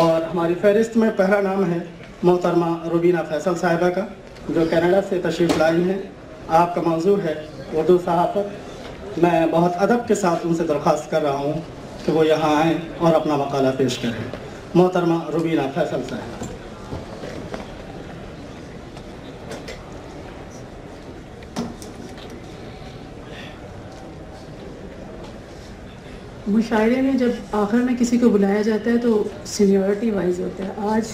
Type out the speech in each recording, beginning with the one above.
اور ہماری فہرست میں پہلا نام ہے محترمہ روبینہ فیصل صاحبہ کا، جو کینیڈا سے تشریف لائی ہیں۔ آپ کا موضوع ہے اردو صحافت۔ میں بہت ادب کے ساتھ ان سے درخواست کر رہا ہوں کہ وہ یہاں آئیں اور اپنا مقالہ پیش کریں۔ محترمہ روبینہ فیصل صاحبہ۔ مشاعرے میں جب آخر میں کسی کو بلایا جاتا ہے تو سینیورٹی وائز ہوتا ہے۔ آج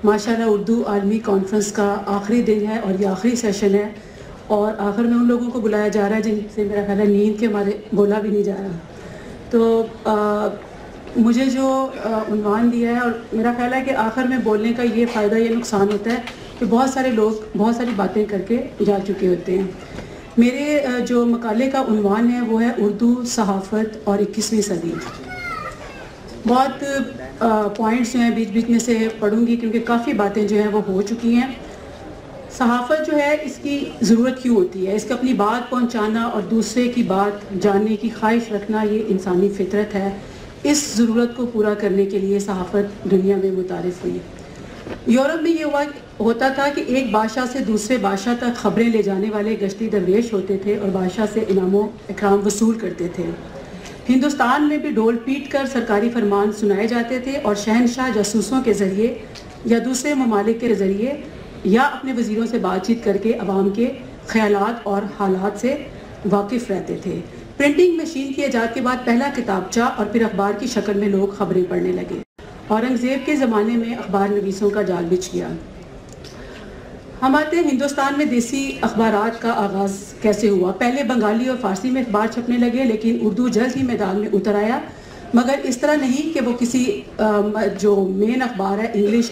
ماشاءاللہ اردو عالمی کانفرنس کا آخری دن ہے اور یہ آخری سیشن ہے، اور آخر میں ان لوگوں کو بلایا جا رہا ہے جن سے میرا خیال ہے نیند کے ہمارے بولا بھی نہیں جا رہا۔ تو مجھے جو عنوان دیا ہے، اور میرا خیال ہے کہ آخر میں بولنے کا یہ فائدہ یہ نقصان ہوتا ہے کہ بہت سارے لوگ بہت ساری باتیں کر کے جا چکے ہوتے ہیں۔ میرے جو مقالے کا عنوان ہے وہ ہے اردو صحافت اور 21ویں صدی۔ بہت پوائنٹس جو ہیں بیچ بیچ میں سے پڑھوں گی کیونکہ کافی باتیں جو ہیں وہ ہو چکی ہیں۔ صحافت جو ہے اس کی ضرورت کیوں ہوتی ہے؟ اس کا اپنی بات پہنچانا اور دوسرے کی بات جاننے کی خواہش رکھنا یہ انسانی فطرت ہے۔ اس ضرورت کو پورا کرنے کے لیے صحافت دنیا میں متعارف ہوئی۔ یورپ میں یہ ہوتا تھا کہ ایک بادشاہ سے دوسرے بادشاہ تک خبریں لے جانے والے گشتی درویش ہوتے تھے اور بادشاہ سے انعام و اکرام وصول کرتے تھے۔ ہندوستان میں بھی ڈھول پیٹ کر سرکاری فرمان سنائے جاتے تھے اور شہنشاہ جاسوسوں کے ذریعے یا دوسرے ممالک کے ذریعے یا اپنے وزیروں سے بات چیت کر کے عوام کے خیالات اور حالات سے واقف رہتے تھے۔ پرنٹنگ مشین کی ایجاد کے بعد پہلا کتابچہ اور پھر اخبار کی شکل میں لوگ خبریں پڑھنے لگے۔ اورنگزیب کے زمانے میں اخبار نویسوں کا جال بچھ گیا۔ ہمارے ہندوستان میں دیسی اخبارات کا آغاز کیسے ہوا؟ پہلے بنگالی اور فارسی میں اخبار چھپنے لگے، لیکن اردو جلد ہی میدان میں اتر آیا، مگر اس طرح نہیں کہ وہ کسی جو مین اخبار ہے انگلش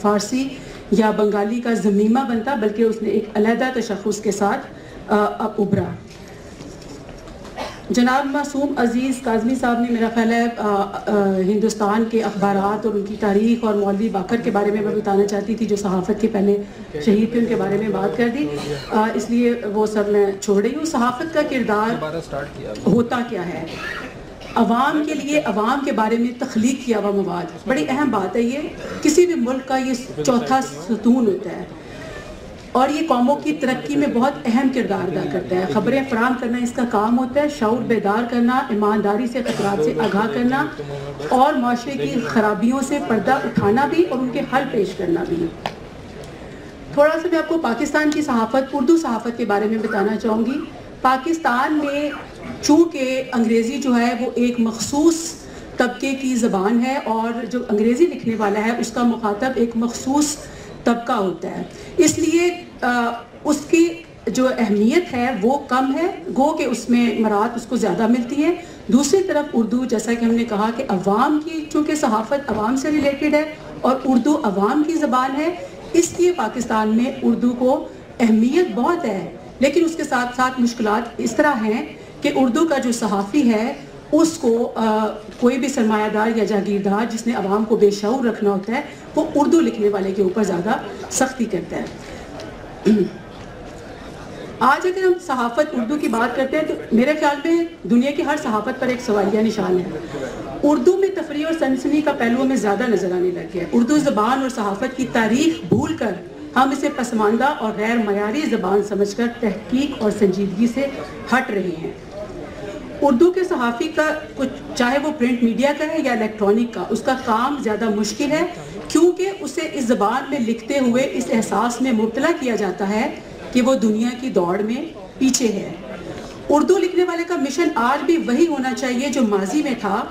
فارسی یا بنگالی کا ضمیمہ بنتا، بلکہ اس نے ایک علیحدہ تشخص کے ساتھ ابھرا۔ جناب معصوم عزیز کاظمی صاحب نے میرا خیال ہے ہندوستان کے اخبارات اور ان کی تاریخ اور مولوی باقر کے بارے میں بتانا چاہتی تھی جو صحافت کے پہلے شہید تھے، ان کے بارے میں بات کر دی، اس لیے وہ سب میں چھوڑ رہی ہوں۔ صحافت کا کردار ہوتا کیا ہے؟ عوام کے لیے عوام کے بارے میں تخلیق کیا ہوا مواد، بڑی اہم بات ہے یہ، کسی بھی ملک کا یہ چوتھا ستون ہوتا ہے اور یہ قوموں کی ترقی میں بہت اہم کردار ادا کرتا ہے۔ خبریں فراہم کرنا اس کا کام ہوتا ہے، شعور بیدار کرنا، ایمانداری سے خطرات سے آگاہ کرنا اور معاشرے کی خرابیوں سے پردہ اٹھانا بھی اور ان کے حل پیش کرنا بھی۔ تھوڑا سا میں آپ کو پاکستان کی صحافت، اردو صحافت کے بارے میں بتانا چاہوں گی۔ پاکستان میں چونکہ انگریزی جو ہے وہ ایک مخصوص طبقے کی زبان ہے اور جو انگریزی لکھنے والا ہے اس کا مخاطب ایک مخصوص طبقہ ہوتا ہے، اس لیے اس کی جو اہمیت ہے وہ کم ہے، گو کہ اس میں مراعات اس کو زیادہ ملتی ہیں۔ دوسری طرف اردو، جیسا کہ ہم نے کہا کہ عوام کی، چونکہ صحافت عوام سے ریلیٹڈ ہے اور اردو عوام کی زبان ہے، اس لیے پاکستان میں اردو کو اہمیت بہت ہے، لیکن اس کے ساتھ ساتھ مشکلات اس طرح ہیں کہ اردو کا جو صحافی ہے اس کو کوئی بھی سرمایہ دار یا جاگیردار جس نے عوام کو بے شعور رکھنا ہوتا ہے وہ اردو لکھنے والے کے اوپر زیادہ سختی کرتا ہے۔ آج اگر ہم صحافت اردو کی بات کرتے ہیں تو میرے خیال میں دنیا کی ہر صحافت پر ایک سوالیہ نشان ہے۔ اردو میں تفریح اور سنسنی کا پہلو میں زیادہ نظر آنے لگ گیا ہے۔ اردو زبان اور صحافت کی تاریخ بھول کر ہم اسے پسماندہ اور غیر معیاری زبان سمجھ کر تحقیق اور سنجیدگی سے ہٹ رہے ہیں۔ اردو کے صحافی کا کچھ، چاہے وہ پرنٹ میڈیا کا ہے یا الیکٹرانک کا، اس کا کام زیادہ مشکل ہے کیونکہ اسے اس زبان میں لکھتے ہوئے اس احساس میں مبتلا کیا جاتا ہے کہ وہ دنیا کی دوڑ میں پیچھے ہے۔ اردو لکھنے والے کا مشن آج بھی وہی ہونا چاہیے جو ماضی میں تھا،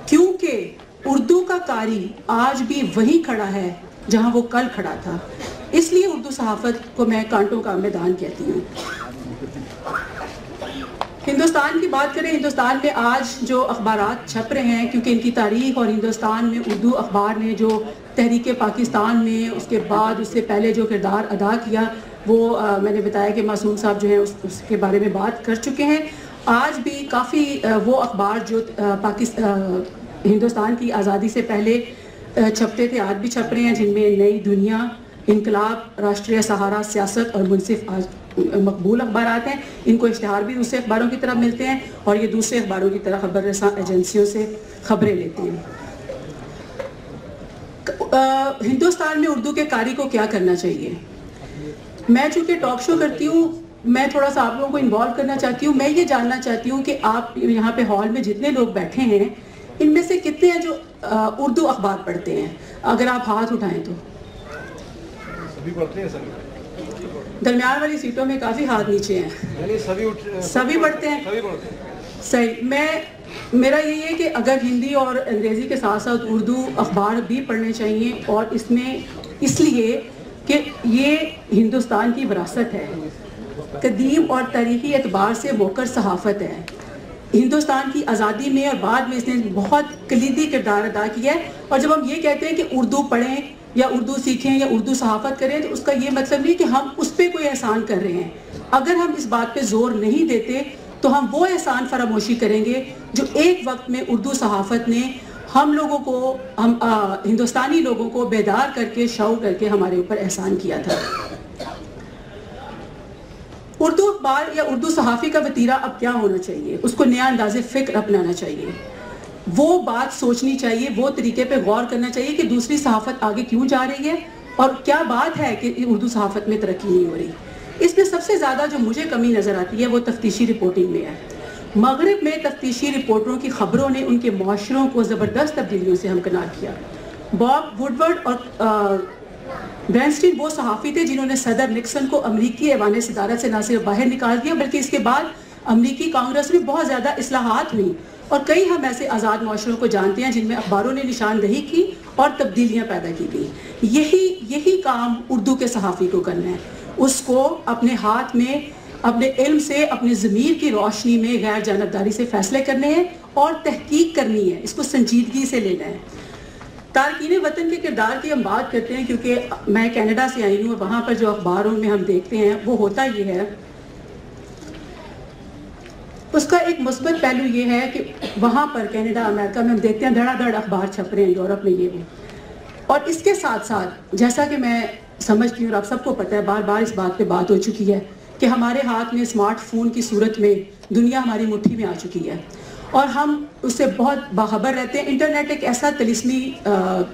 کیونکہ اردو کا قاری آج بھی وہی کھڑا ہے جہاں وہ کل کھڑا تھا۔ اس لیے اردو صحافت کو میں کانٹوں کا میدان کہتی ہوں۔ ہندوستان کی بات کریں، ہندوستان میں آج جو اخبارات چھپ رہے ہیں، کیونکہ ان کی تاریخ اور ہندوستان میں اردو اخبار نے جو تحریک پاکستان میں اس کے بعد اس سے پہلے جو کردار ادا کیا وہ میں نے بتایا کہ معصوم صاحب جو ہیں اس کے بارے میں بات کر چکے ہیں۔ آج بھی کافی وہ اخبار جو ہندوستان کی آزادی سے پہلے چھپتے تھے آج بھی چھپ رہے ہیں، جن میں نئی دنیا، انقلاب، راشٹریہ سہارا، سیاست اور منصف آج مقبول اخبارات ہیں۔ ان کو اشتہار بھی دوسرے اخباروں کی طرف ملتے ہیں اور یہ دوسرے اخباروں کی طرح خبر رساں ایجنسیوں سے خبریں لیتے ہیں۔ ہندوستان میں اردو کے قاری کو کیا کرنا چاہیے؟ میں چونکہ ٹاک شو کرتی ہوں، میں تھوڑا سا آپ لوگوں کو انوالو کرنا چاہتی ہوں. میں یہ جاننا چاہتی ہوں کہ آپ یہاں پہ ہال میں جتنے لوگ بیٹھے ہیں ان میں سے کتنے ہیں جو اردو اخبار پڑھتے ہیں؟ اگر آپ ہاتھ اٹھائیں تو. درمیان والی سیٹوں میں کافی ہاتھ نیچے ہیں. سبھی پڑھتے ہیں. صحیح. میرا یہی ہے کہ اگر ہندی اور انگریزی کے ساتھ ساتھ اردو اخبار بھی پڑھنے چاہیے، اور اس لیے کہ یہ ہندوستان کی وراثت ہے، قدیم اور تاریخی اعتبار سے موقر صحافت ہے. ہندوستان کی آزادی میں اور بعد میں اس نے بہت کلیدی کردار ادا کیا ہے. اور جب ہم یہ کہتے ہیں کہ اردو پڑھیں یا اردو سیکھیں یا اردو صحافت کریں، تو اس کا یہ مطلب نہیں کہ ہم اس پہ کوئی احسان کر رہے ہیں. اگر ہم اس بات پہ زور نہیں دیتے تو ہم وہ احسان فراموشی کریں گے جو ایک وقت میں اردو صحافت نے ہم لوگوں کو، ہندوستانی لوگوں کو بیدار کر کے، شعور کر کے ہمارے اوپر احسان کیا تھا. اردو اخبار یا اردو صحافی کا وتیرہ اب کیا ہونا چاہیے؟ اس کو نیا انداز فکر اپنانا چاہیے، وہ بات سوچنی چاہیے، وہ طریقے پہ غور کرنا چاہیے کہ دوسری صحافت آگے کیوں جا رہی ہے اور کیا بات ہے کہ اردو صحافت میں ترقی نہیں ہو رہی. اس میں سب سے زیادہ جو مجھے کمی نظر آتی ہے وہ تفتیشی رپورٹنگ میں ہے. مغرب میں تفتیشی رپورٹروں کی خبروں نے ان کے معاشروں کو زبردست تبدیلیوں سے ہمکنار کیا. باب ووڈورڈ اور برینسٹین وہ صحافی تھے جنہوں نے صدر نکسن کو امریکی ایوان صدارت سے نہ صرف باہر نکال دیا، بلکہ اس کے بعد امریکی کانگریس میں بہت زیادہ اصلاحات ہوئی، اور کئی ہم ایسے آزاد معاشروں کو جانتے ہیں جن میں اخباروں نے نشاندہی کی اور تبدیلیاں پیدا کی گئی. یہی کام اردو کے صحافی کو کرنا ہے. اس کو اپنے ہاتھ میں، اپنے علم سے، اپنے ضمیر کی روشنی میں غیر جانبداری سے فیصلے کرنے ہیں اور تحقیق کرنی ہے. اس کو سنجیدگی سے لینا ہے. تارکین وطن کے کردار کی ہم بات کرتے ہیں کیونکہ میں کینیڈا سے آئی ہوں، اور وہاں پر جو اخباروں میں ہم دیکھتے ہیں وہ ہوتا یہ ہے. اس کا ایک مثبت پہلو یہ ہے کہ وہاں پر کینیڈا، امریکہ میں ہم دیکھتے ہیں دھڑا دھڑ اخبار چھپ رہے ہیں، یورپ میں یہ بھی. اور اس کے ساتھ ساتھ جیسا کہ میں سمجھتی ہوں اور آپ سب کو پتہ ہے، بار بار اس بات پہ بات ہو چکی ہے کہ ہمارے ہاتھ میں اسمارٹ فون کی صورت میں دنیا ہماری مٹھی میں آ چکی ہے اور ہم اس سے بہت باخبر رہتے ہیں. انٹرنیٹ ایک ایسا طلسمی،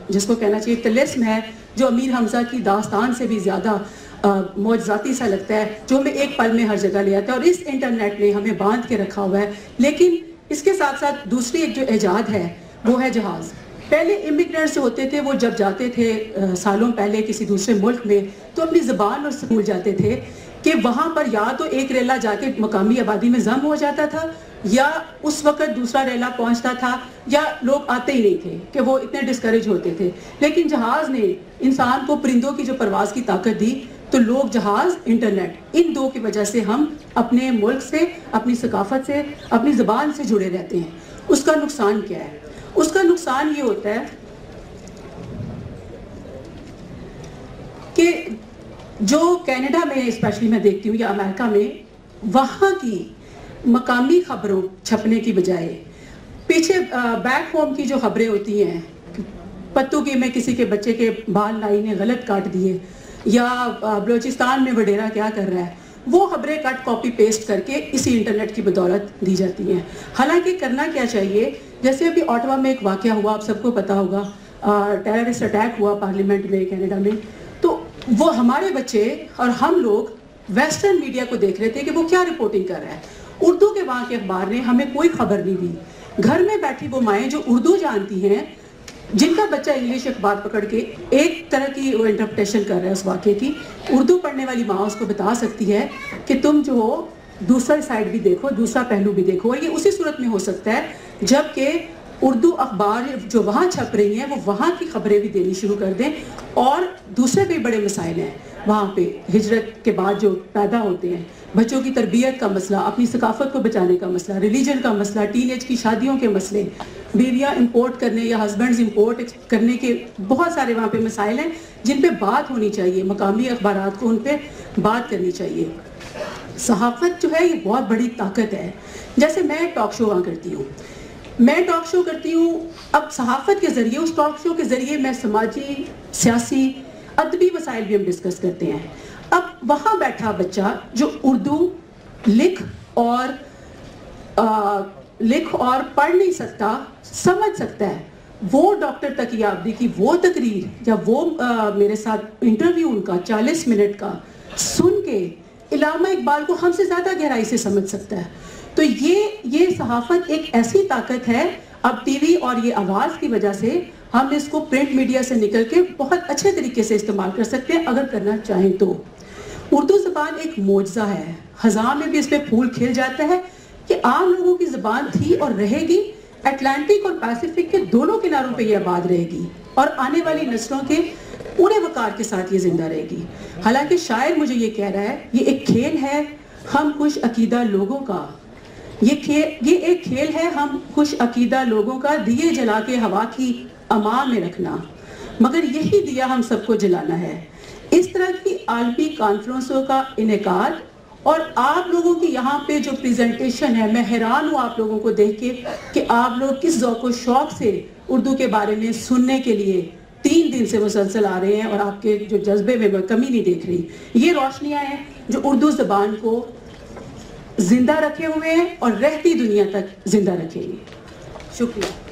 جس کو کہنا چاہیے طلسم ہے، جو امیر حمزہ کی داستان سے بھی زیادہ معجزاتی سا لگتا ہے، جو ہمیں ایک پل میں ہر جگہ لے آتا ہے. اور اس انٹرنیٹ نے ہمیں باندھ کے رکھا ہوا ہے. لیکن اس کے ساتھ ساتھ دوسری ایک جو ایجاد ہے وہ ہے جہاز. پہلے امیگرینٹس ہوتے تھے، وہ جب جاتے تھے سالوں پہلے کسی دوسرے ملک میں، تو اپنی زبان اور بھول جاتے تھے کہ وہاں پر یا تو ایک ریلا جا کے مقامی آبادی میں ضم ہو جاتا تھا، یا اس وقت دوسرا ریلا پہنچتا تھا، یا لوگ آتے ہی نہیں تھے کہ وہ اتنے ڈسکریج ہوتے تھے. لیکن جہاز نے انسان کو پرندوں کی جو پرواز کی طاقت دی، تو لوگ، جہاز، انٹرنیٹ، ان دو کی وجہ سے ہم اپنے ملک سے، اپنی ثقافت سے، اپنی زبان سے جڑے رہتے ہیں. اس کا نقصان کیا ہے؟ اس کا نقصان یہ ہوتا ہے کہ جو کینیڈا میں اسپیشلی میں دیکھتی ہوں یا امریکہ میں، وہاں کی مقامی خبروں چھپنے کی بجائے پیچھے بیک ہوم کی جو خبریں ہوتی ہیں، پتو کی میں کسی کے بچے کے بال نائی نے غلط کاٹ دیے، یا بلوچستان میں وڈیرا کیا کر رہا ہے، وہ خبریں کٹ کاپی پیسٹ کر کے اسی انٹرنیٹ کی بدولت دی جاتی ہیں. حالانکہ کرنا کیا چاہیے؟ جیسے ابھی آٹوا میں ایک واقعہ ہوا، آپ سب کو پتا ہوگا، ٹیررسٹ اٹیک ہوا پارلیمنٹ میں کینیڈا میں. تو وہ ہمارے بچے اور ہم لوگ ویسٹرن میڈیا کو دیکھ رہے تھے کہ وہ کیا رپورٹنگ کر رہا ہے. اردو کے وہاں کے اخبار نے ہمیں کوئی خبر نہیں دی. گھر میں بیٹھی وہ مائیں جو اردو جانتی ہیں، جن کا بچہ انگلش اخبار پکڑ کے ایک طرح کی وہ انٹرپریٹیشن کر رہا ہے اس واقعے کی، اردو پڑھنے والی ماں اس کو بتا سکتی ہے کہ تم جو ہو دوسرا سائڈ بھی دیکھو، دوسرا پہلو بھی دیکھو. اور یہ اسی صورت میں ہو سکتا ہے جب کہ اردو اخبار جو وہاں چھپ رہی ہیں وہ وہاں کی خبریں بھی دینی شروع کر دیں. اور دوسرے بھی بڑے مسائل ہیں وہاں پہ، ہجرت کے بعد جو پیدا ہوتے ہیں، بچوں کی تربیت کا مسئلہ، اپنی ثقافت کو بچانے کا مسئلہ، ریلیجن کا مسئلہ، ٹین ایج کی شادیوں کے مسئلے، بیویاں امپورٹ کرنے یا ہسبینڈز امپورٹ کرنے کے بہت سارے وہاں پہ مسائل ہیں جن پہ بات ہونی چاہیے. مقامی اخبارات کو ان پہ بات کرنی چاہیے. صحافت جو ہے یہ بہت بڑی طاقت ہے. جیسے میں ٹاک شو وہاں کرتی ہوں، اب صحافت کے ذریعے، اس ٹاک شو کے ذریعے میں سماجی، سیاسی، ادبی مسائل بھی ہم ڈسکس کرتے ہیں. اب وہاں بیٹھا بچہ جو اردو لکھ اور پڑھ نہیں سکتا، سمجھ سکتا ہے، وہ ڈاکٹر تقی عابدی کی وہ تقریر یا وہ میرے ساتھ انٹرویو ان کا 40 منٹ کا سن کے علامہ اقبال کو ہم سے زیادہ گہرائی سے سمجھ سکتا ہے. تو یہ صحافت ایک ایسی طاقت ہے. اب ٹی وی اور یہ آواز کی وجہ سے ہم اس کو پرنٹ میڈیا سے نکل کے بہت اچھے طریقے سے استعمال کر سکتے ہیں اگر کرنا چاہیں تو. اردو زبان ایک معجزہ ہے. خزاں میں بھی اس پہ پھول کھل جاتا ہے کہ عام لوگوں کی زبان تھی اور رہے گی. اٹلانٹک اور پیسیفک کے دونوں کناروں پہ یہ آباد رہے گی اور آنے والی نسلوں کے پورے وقار کے ساتھ یہ زندہ رہے گی. حالانکہ شاعر مجھے یہ کہہ رہا ہے یہ ایک کھیل ہے ہم خوش عقیدہ لوگوں کا. یہ ایک کھیل ہے ہم خوش عقیدہ لوگوں کا دیے جلا کے ہوا کی اما میں رکھنا. مگر یہی دیا ہم سب کو جلانا ہے. اس طرح کی عالمی کانفرنسوں کا انعقاد اور آپ لوگوں کی یہاں پہ جو پریزنٹیشن ہے, میں حیران ہوں آپ لوگوں کو دیکھ کے کہ آپ لوگ کس ذوق و شوق سے اردو کے بارے میں سننے کے لیے 3 دن سے مسلسل آ رہے ہیں اور آپ کے جو جذبے میں کمی نہیں دیکھ رہی. یہ روشنیاں ہیں جو اردو زبان کو زندہ رکھے ہوئے ہیں اور رہتی دنیا تک زندہ رکھیں گے. شکریہ.